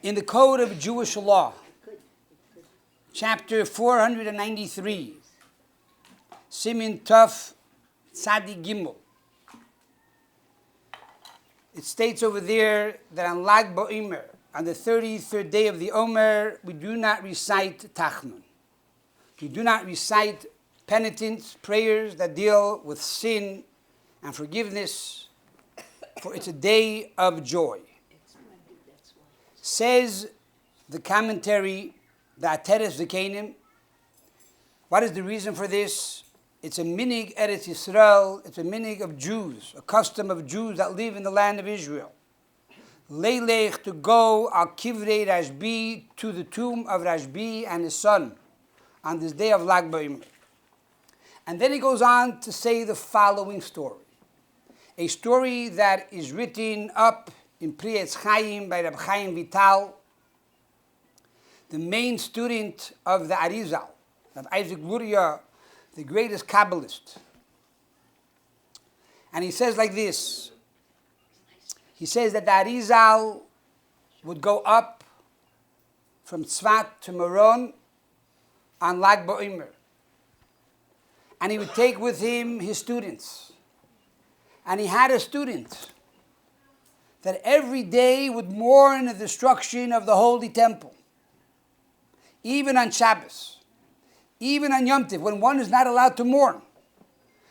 In the Code of Jewish Law, chapter 493, Simin Tuf Tzadi Gimel, it states over there that on Lag Baomer, on the 33rd day of the Omer, we do not recite Tachnun. We do not recite penitence, prayers that deal with sin and forgiveness, for it's a day of joy. Says the commentary, the Ateres V'Keinim, what is the reason for this? It's a minig Eretz Yisrael, it's a minig of Jews, a custom of Jews that live in the land of Israel. Leilech, to go al Kivrei Rashbi, to the tomb of Rashbi and his son on this day of Lag Baomer. And then he goes on to say the following story. A story that is written up in Pri Etz Chaim by Rabbi Chaim Vital, the main student of the AriZal, of Isaac Luria, the greatest Kabbalist. And he says like this. He says that the AriZal would go up from Tzfat to Moran on Lag Baomer. And he would take with him his students. And he had a student that every day would mourn the destruction of the Holy Temple. Even on Shabbos, even on Yom Tov, when one is not allowed to mourn.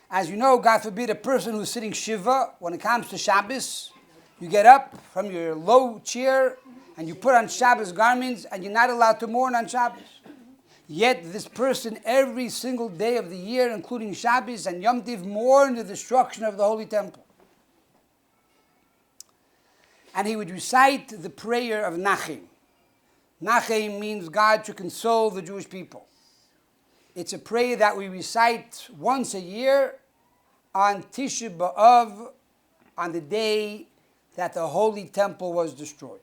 As you know, God forbid, a person who's sitting Shiva, when it comes to Shabbos, you get up from your low chair and you put on Shabbos garments and you're not allowed to mourn on Shabbos. Yet this person every single day of the year, including Shabbos and Yom Tov, mourned the destruction of the Holy Temple. And he would recite the prayer of Nachem. Nachem means God to console the Jewish people. It's a prayer that we recite once a year on Tisha B'Av, on the day that the Holy Temple was destroyed.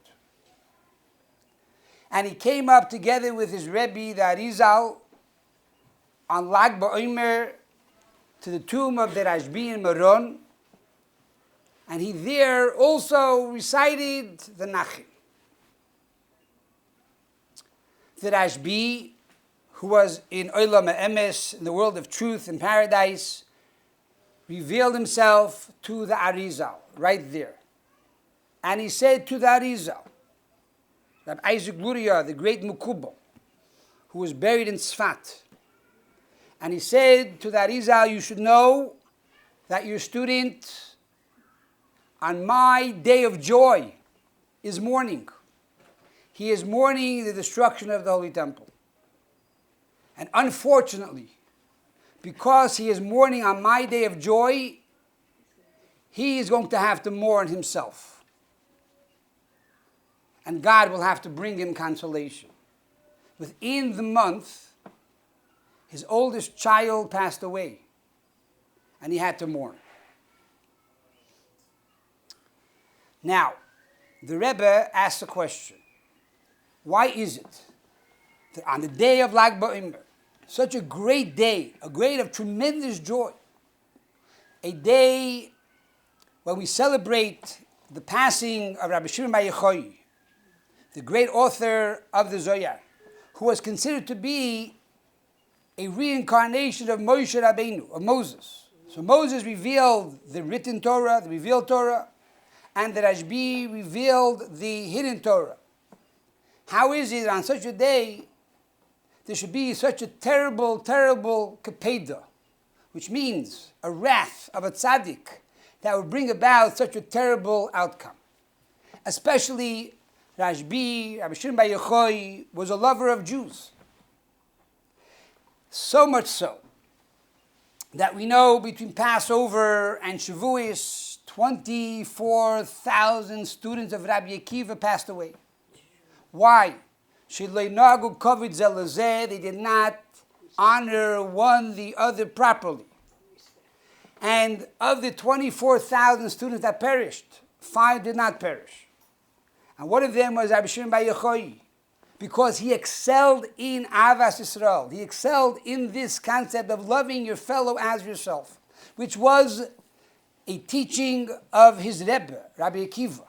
And he came up together with his Rebbe, the AriZal, on Lag Baomer to the tomb of the Rashbi in Moran. And he there also recited the Nachem. The Rashbi, who was in Olam Ha'emes, in the world of truth and paradise, revealed himself to the AriZal, right there. And he said to the AriZal, Rabbi Isaac Luria, the great Mukubal, who was buried in Tzfat. And he said to the AriZal, you should know that your student on my day of joy is mourning. He is mourning the destruction of the Holy Temple. And unfortunately, because he is mourning on my day of joy, he is going to have to mourn himself. And God will have to bring him consolation. Within the month, his oldest child passed away, and he had to mourn. Now, the Rebbe asks a question. Why is it that on the day of Lag Baomer, such a great day, a day of tremendous joy, a day when we celebrate the passing of Rabbi Shimon Bar Yochai, the great author of the Zohar, who was considered to be a reincarnation of Moshe Rabbeinu, of Moses. So Moses revealed the written Torah, the revealed Torah, and the Rashbi revealed the hidden Torah. How is it on such a day there should be such a terrible, terrible kapeda, which means a wrath of a tzaddik that would bring about such a terrible outcome? Especially Rashbi, Rabbi Shimon Bar Yochai, was a lover of Jews. So much so that we know between Passover and Shavuos, 24,000 students of Rabbi Akiva passed away. Why? They did not honor one the other properly. And of the 24,000 students that perished, 5 did not perish. And one of them was Rabbi Shimon Bar Yochai, because he excelled in Avas Yisrael. He excelled in this concept of loving your fellow as yourself, which was a teaching of his Rebbe, Rabbi Akiva,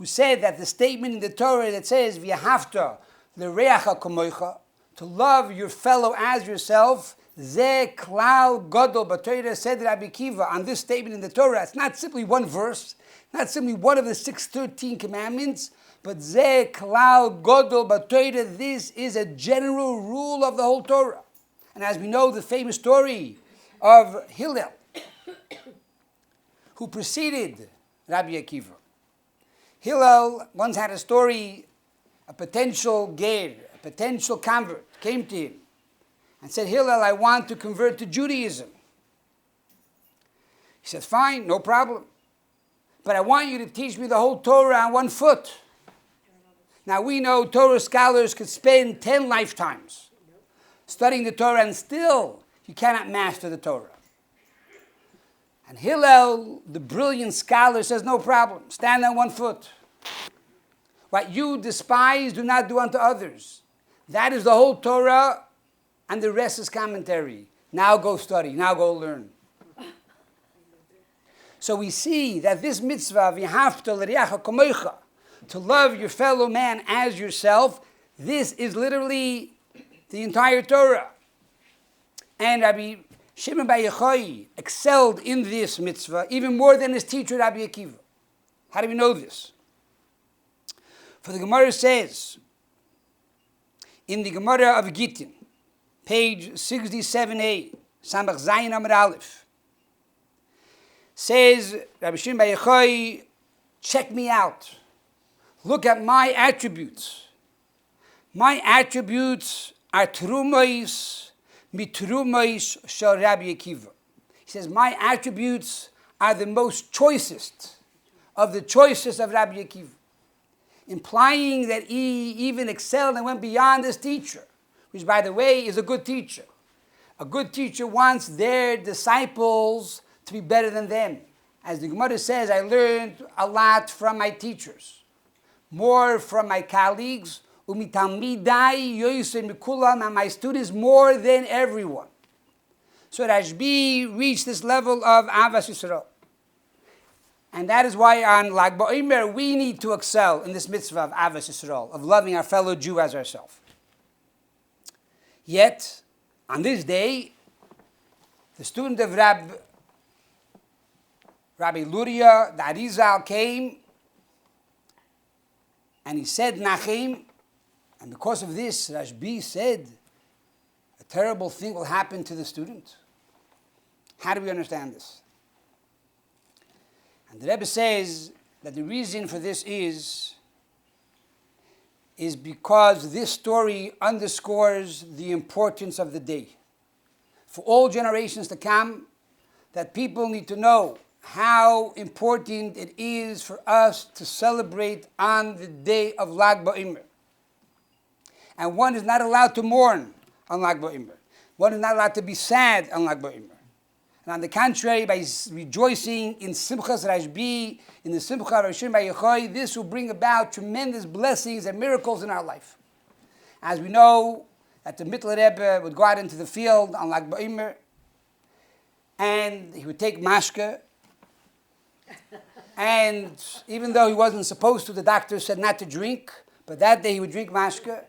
who said that the statement in the Torah that says, V'yahavta l'reacha kamoicha, to love your fellow as yourself, Ze klal gadol b'Torah, said Rabbi Akiva on this statement in the Torah. It's not simply one verse, not simply one of the 613 commandments, but Ze klal gadol b'Torah, this is a general rule of the whole Torah. And as we know, the famous story of Hillel, who preceded Rabbi Akiva. Hillel once had a story, a potential ger, a potential convert, came to him and said, Hillel, I want to convert to Judaism. He said, fine, no problem. But I want you to teach me the whole Torah on one foot. Now we know Torah scholars could spend 10 lifetimes studying the Torah and still you cannot master the Torah. And Hillel, the brilliant scholar, says, no problem, stand on one foot. What you despise, do not do unto others. That is the whole Torah, and the rest is commentary. Now go study, now go learn. So we see that this mitzvah, v'yahavta l'reacha kamoicha, to love your fellow man as yourself, this is literally the entire Torah. And Rabbi Shimon bar Yochai excelled in this mitzvah even more than his teacher Rabbi Akiva. How do we know this? For the Gemara says, in the Gemara of Gittin, page 67a, Samach Zayin Amar Aleph, says Rabbi Shimon bar Yochai, check me out. Look at my attributes. My attributes are terumos mitrumos shel Rabbi Akiva. He says, my attributes are the most choicest of the choicest of Rabbi Akiva, implying that he even excelled and went beyond his teacher, which, by the way, is a good teacher. A good teacher wants their disciples to be better than them. As the Gemara says, I learned a lot from my teachers, more from my colleagues, and my students more than everyone. So Rashbi reached this level of Avas Yisrael. And that is why on Lag Baomer we need to excel in this mitzvah of Avas Yisrael, of loving our fellow Jew as ourselves. Yet, on this day, the student of Rabbi Luria, the AriZal, came and he said Nachem, and because of this, Rashbi said, a terrible thing will happen to the student. How do we understand this? And the Rebbe says that the reason for this is because this story underscores the importance of the day. For all generations to come, that people need to know how important it is for us to celebrate on the day of Lag Baomer. And one is not allowed to mourn on Lag Baomer. One is not allowed to be sad on Lag Baomer. And on the contrary, by rejoicing in Simchas Rashbi, in the Simcha of Rabbi Shimon bar Yochai, this will bring about tremendous blessings and miracles in our life. As we know, that the Mittler Rebbe would go out into the field on Lag Baomer, and he would take mashke, and even though he wasn't supposed to, the doctor said not to drink, but that day he would drink mashke.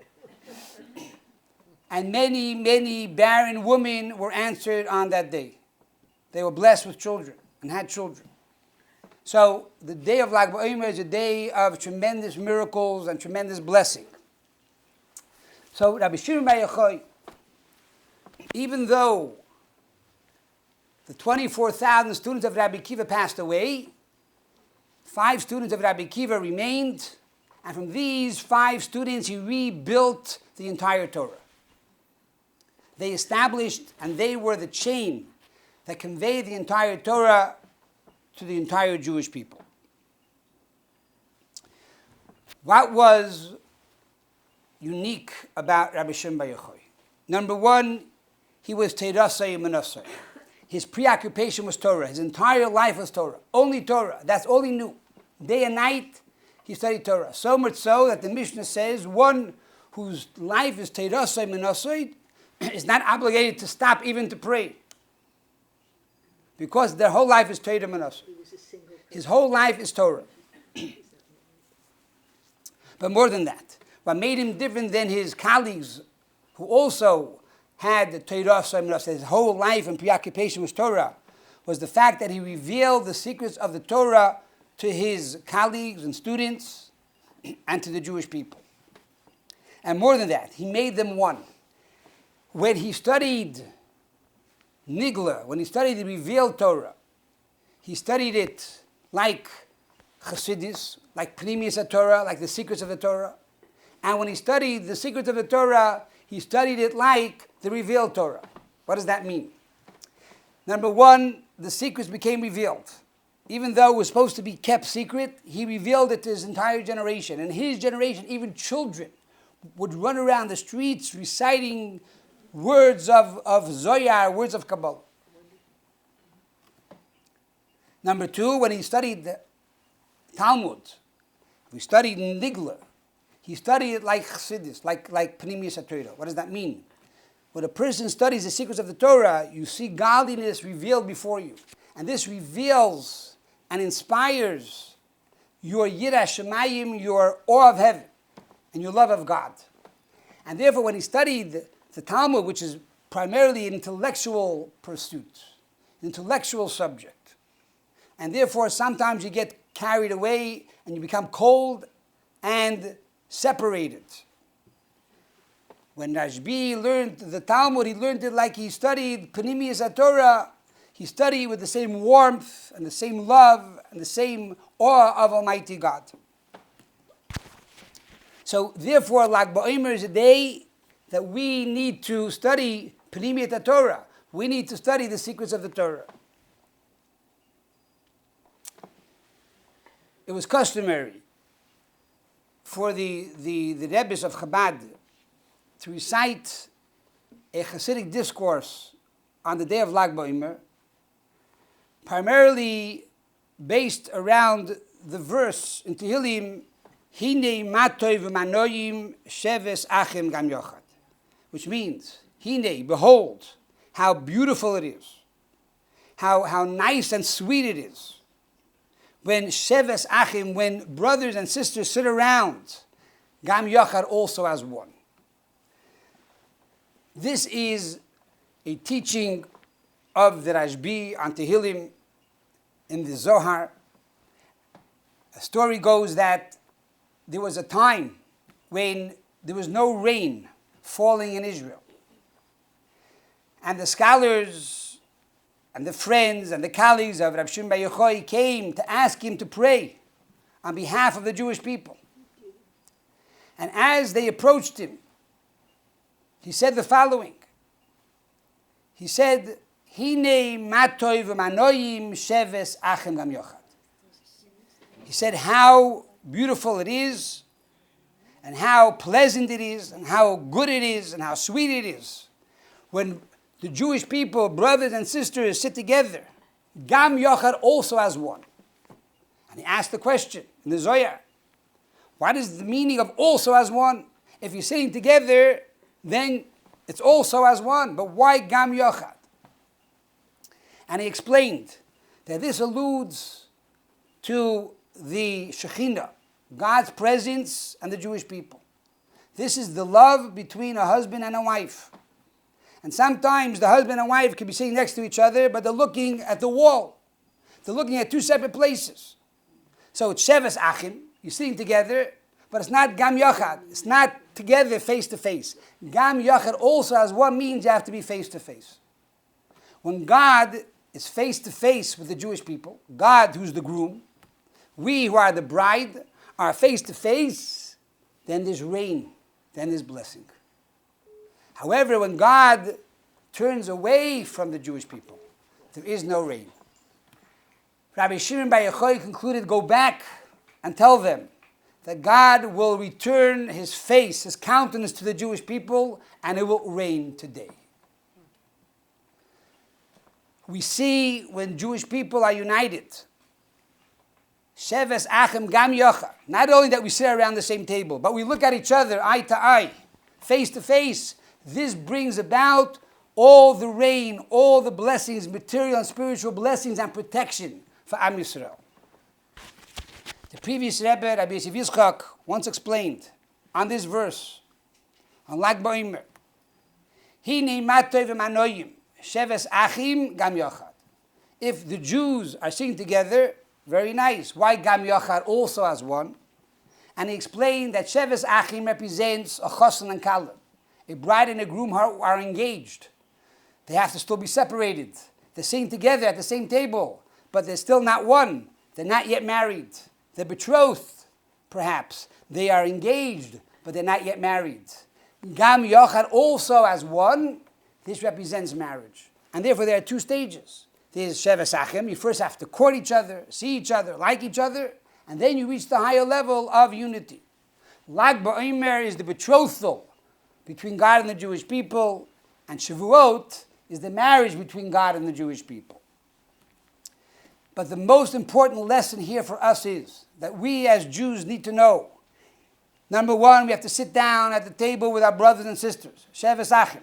And many, many barren women were answered on that day. They were blessed with children and had children. So the day of Lag Baomer is a day of tremendous miracles and tremendous blessing. So Rabbi Shimon bar Yochai, even though the 24,000 students of Rabbi Akiva passed away, 5 students of Rabbi Akiva remained, and from these 5 students he rebuilt the entire Torah. They established, and they were the chain that conveyed the entire Torah to the entire Jewish people. What was unique about Rabbi Shimon bar Yochai? Number one, he was Teirasai Menasai. His preoccupation was Torah. His entire life was Torah. Only Torah. That's all he knew. Day and night, he studied Torah. So much so that the Mishnah says one whose life is Teirasai Menasai is not obligated to stop even to pray, because their whole life is Torah Menasai. His whole life is Torah. But more than that, what made him different than his colleagues who also had the Torah, his whole life and preoccupation was Torah, was the fact that he revealed the secrets of the Torah to his colleagues and students and to the Jewish people. And more than that, he made them one. When he studied Nigla, when he studied the revealed Torah, he studied it like Chassidus, like Pnimius Torah, like the secrets of the Torah. And when he studied the secrets of the Torah, he studied it like the revealed Torah. What does that mean? Number one, the secrets became revealed. Even though it was supposed to be kept secret, he revealed it to his entire generation. And his generation, even children, would run around the streets reciting words of Zohar, words of Kabbalah. Number two, when he studied the Talmud, we studied Nigla. He studied it like Chassidus, like Pnimius Torah. What does that mean? When a person studies the secrets of the Torah, you see godliness revealed before you. And this reveals and inspires your Yirah Shemayim, your awe of heaven, and your love of God. And therefore, when he studied the Talmud, which is primarily an intellectual pursuit, an intellectual subject, and therefore sometimes you get carried away and you become cold and separated. When Rashbi learned the Talmud, he learned it like he studied Pnimius Torah. He studied with the same warmth and the same love and the same awe of Almighty God. So therefore, Lag Baomer is a day that we need to study Pnimius Torah. We need to study the secrets of the Torah. It was customary for the rabbis of Chabad to recite a Hasidic discourse on the day of Lag Baomer, primarily based around the verse in Tehillim, Hine matoi v'manoyim sheves achim gam yochad, which means, Hine, behold, how beautiful it is, how nice and sweet it is, when sheves achim, when brothers and sisters sit around, gam yochad also as one. This is a teaching of the Rashbi on Tehillim in the Zohar. A story goes that there was a time when there was no rain falling in Israel. And the scholars and the friends and the colleagues of Rabbi Shimon Bar Yochai came to ask him to pray on behalf of the Jewish people. And as they approached him, he said the following. He said, Hine matoi v'manoyim sheves achem gam yochad. He said how beautiful it is, and how pleasant it is, and how good it is, and how sweet it is when the Jewish people, brothers and sisters, sit together, gam yochad also as one. And he asked the question in the Zohar, what is the meaning of also as one? If you're sitting together, then it's also as one. But why gam yochad? And he explained that this alludes to the Shekhinah, God's presence and the Jewish people. This is the love between a husband and a wife. And sometimes the husband and wife can be sitting next to each other, but they're looking at the wall. They're looking at two separate places. So it's sheves achim, you're sitting together, but it's not gam yochad. It's not together face to face. Gam yochad also has one means you have to be face to face. When God is face to face with the Jewish people, God who's the groom, we who are the bride are face to face, then there's rain, then there's blessing. However, when God turns away from the Jewish people, there is no rain. Rabbi Shimon Bar Yochai concluded, go back and tell them that God will return his face, his countenance to the Jewish people, and it will rain today. We see when Jewish people are united, sheves achem gam yochad, not only that we sit around the same table, but we look at each other eye to eye, face to face. This brings about all the rain, all the blessings, material and spiritual blessings and protection for Am Yisrael. The previous Rebbe, Rabbi Yosef Yitzchak, once explained on this verse, on Lag Baomer, Hine matov v'manoyim, sheves achim gam yochad. If the Jews are singing together, very nice. Why gam yochad also as one? And he explained that sheves achim represents a chassan and kallah. A bride and a groom are engaged. They have to still be separated. They're singing together at the same table, but they're still not one. They're not yet married. They're betrothed, perhaps. They are engaged, but they're not yet married. Gam yochad also as one, this represents marriage. And therefore there are two stages. There's sheves achim, you first have to court each other, see each other, like each other, and then you reach the higher level of unity. Lag Baomer is the betrothal between God and the Jewish people, and Shavuot is the marriage between God and the Jewish people. But the most important lesson here for us is that we as Jews need to know. Number one, we have to sit down at the table with our brothers and sisters. Sheves achim.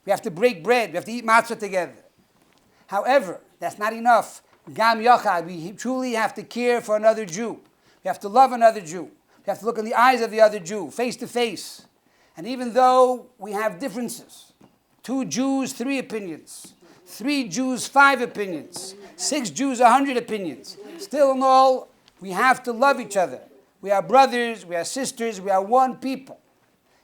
We have to break bread. We have to eat matzah together. However, that's not enough. Gam yochad. We truly have to care for another Jew. We have to love another Jew. We have to look in the eyes of the other Jew, face to face. And even though we have differences, 2 Jews, 3 opinions. 3 Jews, 5 opinions. 6 Jews, 100 opinions. Still in all, we have to love each other. We are brothers, we are sisters, we are one people.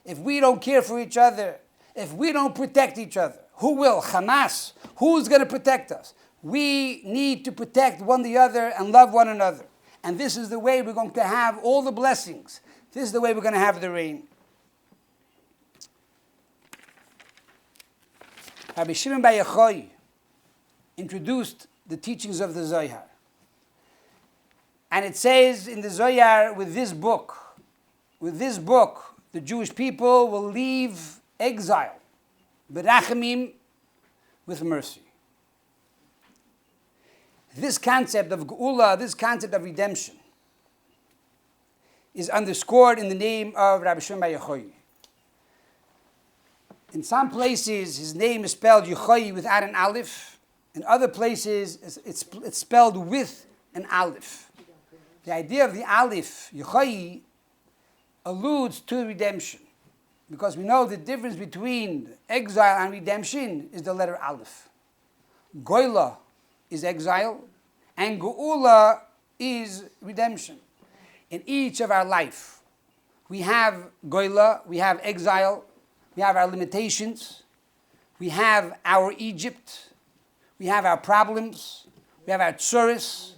If we don't care for each other, if we don't protect each other, who will? Hamas. Who's going to protect us? We need to protect one the other and love one another. And this is the way we're going to have all the blessings. This is the way we're going to have the rain. Rabbi Shimon Bar Yochai introduced the teachings of the Zohar. And it says in the Zohar, with this book, the Jewish people will leave exile, berachamim, with mercy. This concept of geula, this concept of redemption, is underscored in the name of Rabbi Shimon Bar Yochai. In some places, his name is spelled Yochai without an aleph. In other places, it's spelled with an aleph. The idea of the aleph, Yochai, alludes to redemption. Because we know the difference between exile and redemption is the letter aleph. Goyla is exile, and geula is redemption. In each of our life, we have goyla, we have exile, we have our limitations, we have our Egypt, we have our problems, we have our tsuris.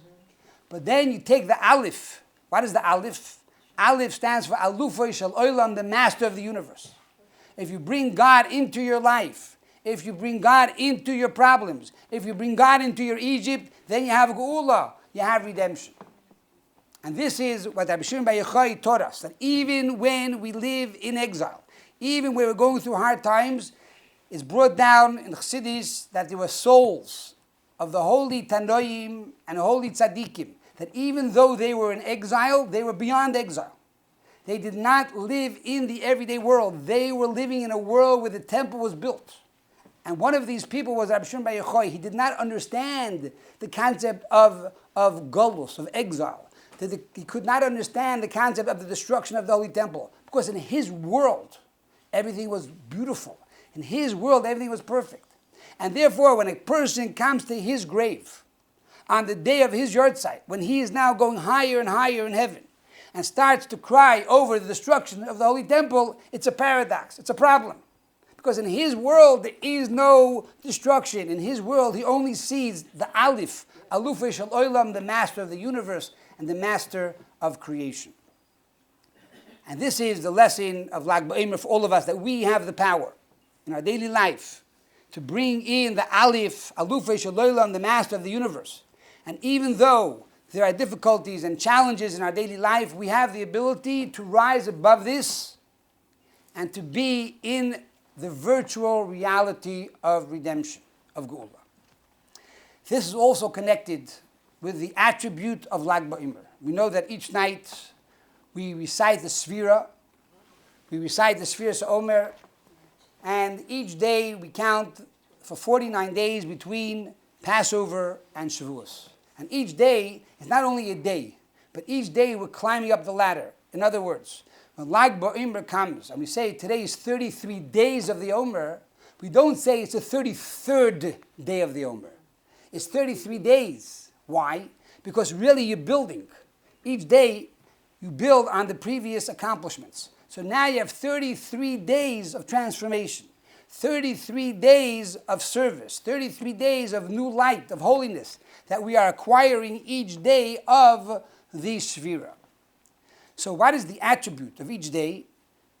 But then you take the aleph. What is the aleph? Aleph stands for Alufo Shel Olam, the master of the universe. If you bring God into your life, if you bring God into your problems, if you bring God into your Egypt, then you have geula, you have redemption. And this is what Rabbi Shimon Bar Yochai taught us, that even when we live in exile, even when we're going through hard times, it's brought down in Chassidus that there were souls of the holy Tanoim and holy Tzaddikim, that even though they were in exile, they were beyond exile. They did not live in the everyday world. They were living in a world where the temple was built. And one of these people was Rabbi Shimon Bar Yochai. He did not understand the concept of golus, of exile. He could not understand the concept of the destruction of the Holy Temple. Because in his world, everything was beautiful. In his world, everything was perfect. And therefore, when a person comes to his grave, on the day of his Yahrtzeit, when he is now going higher and higher in heaven, and starts to cry over the destruction of the Holy Temple, it's a paradox, it's a problem. Because in his world, there is no destruction. In his world, he only sees the Aleph, Alufo Shel Olam, the master of the universe, and the master of creation. And this is the lesson of Lag Baomer for all of us, that we have the power in our daily life to bring in the Aleph, Alufo Shel Olam, the master of the universe. And even though there are difficulties and challenges in our daily life, we have the ability to rise above this and to be in the virtual reality of redemption, of geula. This is also connected with the attribute of Lag Baomer. We know that each night we recite the Sfira, we recite the Sfiras Omer, and each day we count for 49 days between Passover and Shavuos. And each day is not only a day, but each day we're climbing up the ladder. In other words, when Lag Baomer comes and we say today is 33 days of the Omer, we don't say it's the 33rd day of the Omer. It's 33 days. Why? Because really you're building. Each day you build on the previous accomplishments. So now you have 33 days of transformation, 33 days of service, 33 days of new light, of holiness that we are acquiring each day of the Shvira. So what is the attribute of each day?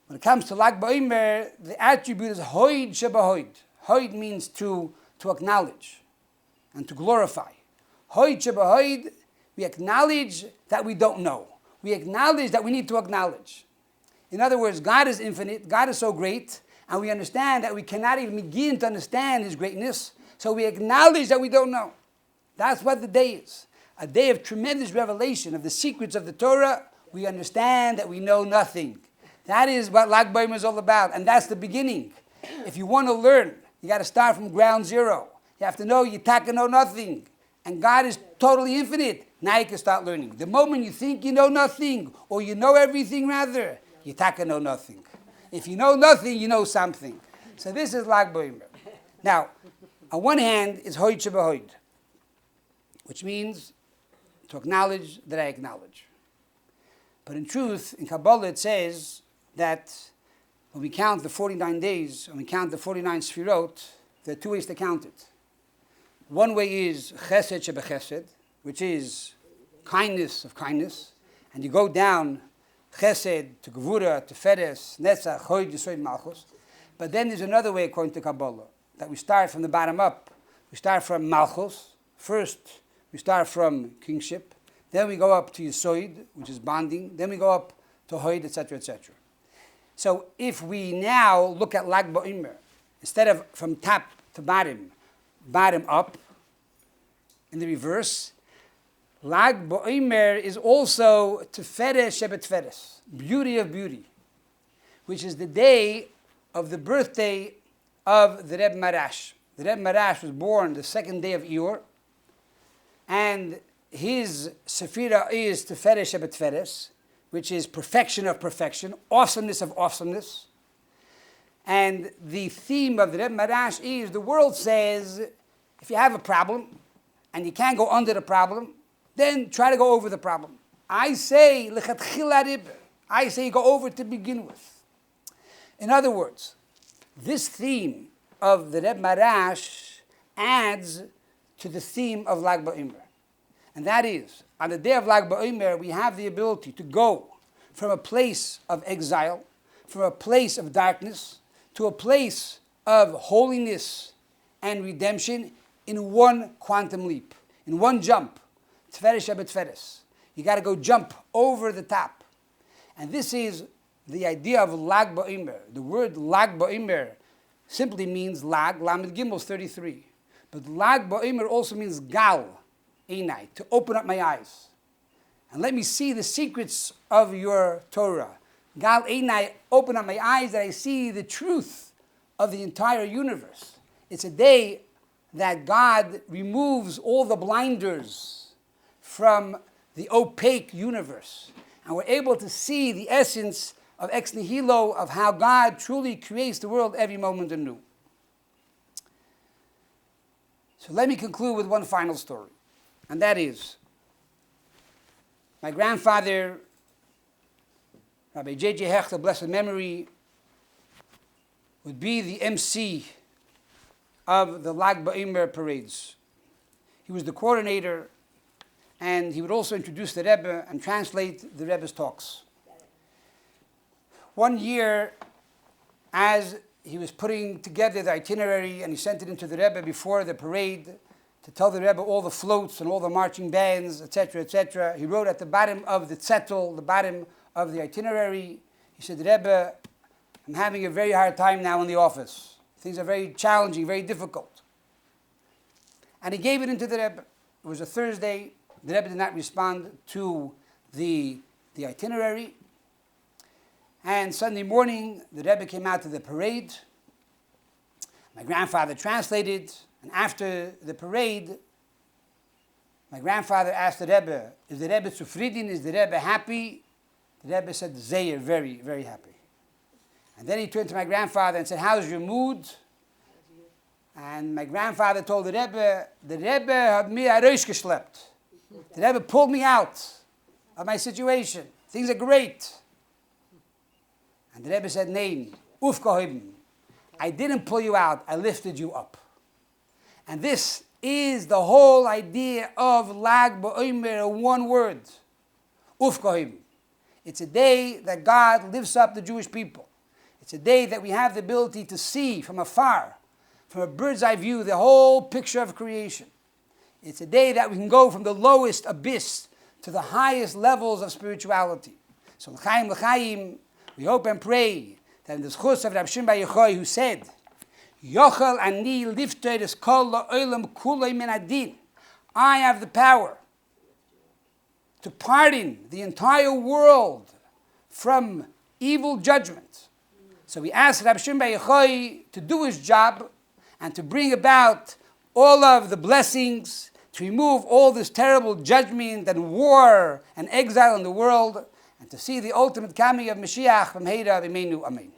When it comes to Lag Baomer, the attribute is Hoid Shebahoid. Hoid means to acknowledge and to glorify. Hoid Shebahoid, we acknowledge that we don't know. We acknowledge that we need to acknowledge. In other words, God is infinite, God is so great, and we understand that we cannot even begin to understand His greatness, so we acknowledge that we don't know. That's what the day is. A day of tremendous revelation of the secrets of the Torah. We understand that we know nothing. That is what Lag Baomer is all about, and that's the beginning. If you want to learn, you got to start from ground zero. You have to know you know nothing, and God is totally infinite. Now you can start learning. The moment you think you know nothing, or you know everything rather, you know nothing. If you know nothing, you know something. So this is Lag Baomer. Now, on one hand, it's Hoid Shebahoid, which means to acknowledge that I acknowledge. But in truth, in Kabbalah it says that when we count the 49 days, when we count the 49 Sfirot, there are two ways to count it. One way is Chesed Shebechesed, which is kindness of kindness, and you go down Chesed to Gevura to Feres, Netzach, Hoid, Yesod, Malchus. But then there's another way according to Kabbalah, that we start from the bottom up. We start from Malchus. First, we start from kingship. Then we go up to Yesod, which is bonding. Then we go up to Hoid, etc., etc. So if we now look at Lag Baomer, instead of from top to bottom, bottom up, in the reverse, Lag Baomer is also Teferes Shebetferes, beauty of beauty, which is the day of the birthday of the Rebbe Marash. The Rebbe Marash was born the second day of Iyar, and his Sephira is Teferes Shebetferes, which is perfection of perfection, awesomeness of awesomeness. And the theme of the Rebbe Marash is, the world says, if you have a problem and you can't go under the problem, then try to go over the problem. I say, I say go over to begin with. In other words, this theme of the Rebbe Marash adds to the theme of Lag Baomer. And that is, on the day of Lag Baomer, we have the ability to go from a place of exile, from a place of darkness, to a place of holiness and redemption in one quantum leap, in one jump. Tferes Shebetferes. You got to go jump over the top. And this is the idea of Lag Baomer. The word Lag Baomer simply means Lag, Lamed Gimel 33. But Lag Baomer also means Gal, Einai, to open up my eyes. And let me see the secrets of your Torah. Gal Einai, open up my eyes that I see the truth of the entire universe. It's a day that God removes all the blinders from the opaque universe. And we're able to see the essence of ex nihilo, of how God truly creates the world every moment anew. So let me conclude with one final story. And that is, my grandfather, Rabbi J.J. Hecht of blessed memory, would be the MC of the Lag Baomer parades. He was the coordinator, and he would also introduce the Rebbe and translate the Rebbe's talks. One year, as he was putting together the itinerary and he sent it into the Rebbe before the parade to tell the Rebbe all the floats and all the marching bands, etc., he wrote at the bottom of the zettel, the bottom of the itinerary, he said, Rebbe, I'm having a very hard time now in the office. Things are very challenging, very difficult. And he gave it into the Rebbe. It was a Thursday. The Rebbe did not respond to the itinerary. And Sunday morning, the Rebbe came out to the parade. My grandfather translated. And after the parade, My grandfather asked the Rebbe, is the Rebbe zufrieden? Is the Rebbe happy? The Rebbe said, Zeyer, very, very happy. And then he turned to my grandfather and said, how's your mood? And my grandfather told the Rebbe had me rausgeschleppt. The Rebbe pulled me out of my situation. Things are great. And the Rebbe said, nein, aufgehoben. I didn't pull you out, I lifted you up. And this is the whole idea of Lag Baomer in one word. Aufgehoben. It's a day that God lifts up the Jewish people. It's a day that we have the ability to see from afar, from a bird's eye view, the whole picture of creation. It's a day that we can go from the lowest abyss to the highest levels of spirituality. So l'chaim, we hope and pray that in the schus of Rabbi Jacob J, who said, Yochel ani lifter es kol la'olam kulei min adin. I have the power to pardon the entire world from evil judgment. So we ask Rabbi Jacob J to do his job and to bring about all of the blessings, to remove all this terrible judgment and war and exile in the world, and to see the ultimate coming of Mashiach from Heira V'Meinu Amen.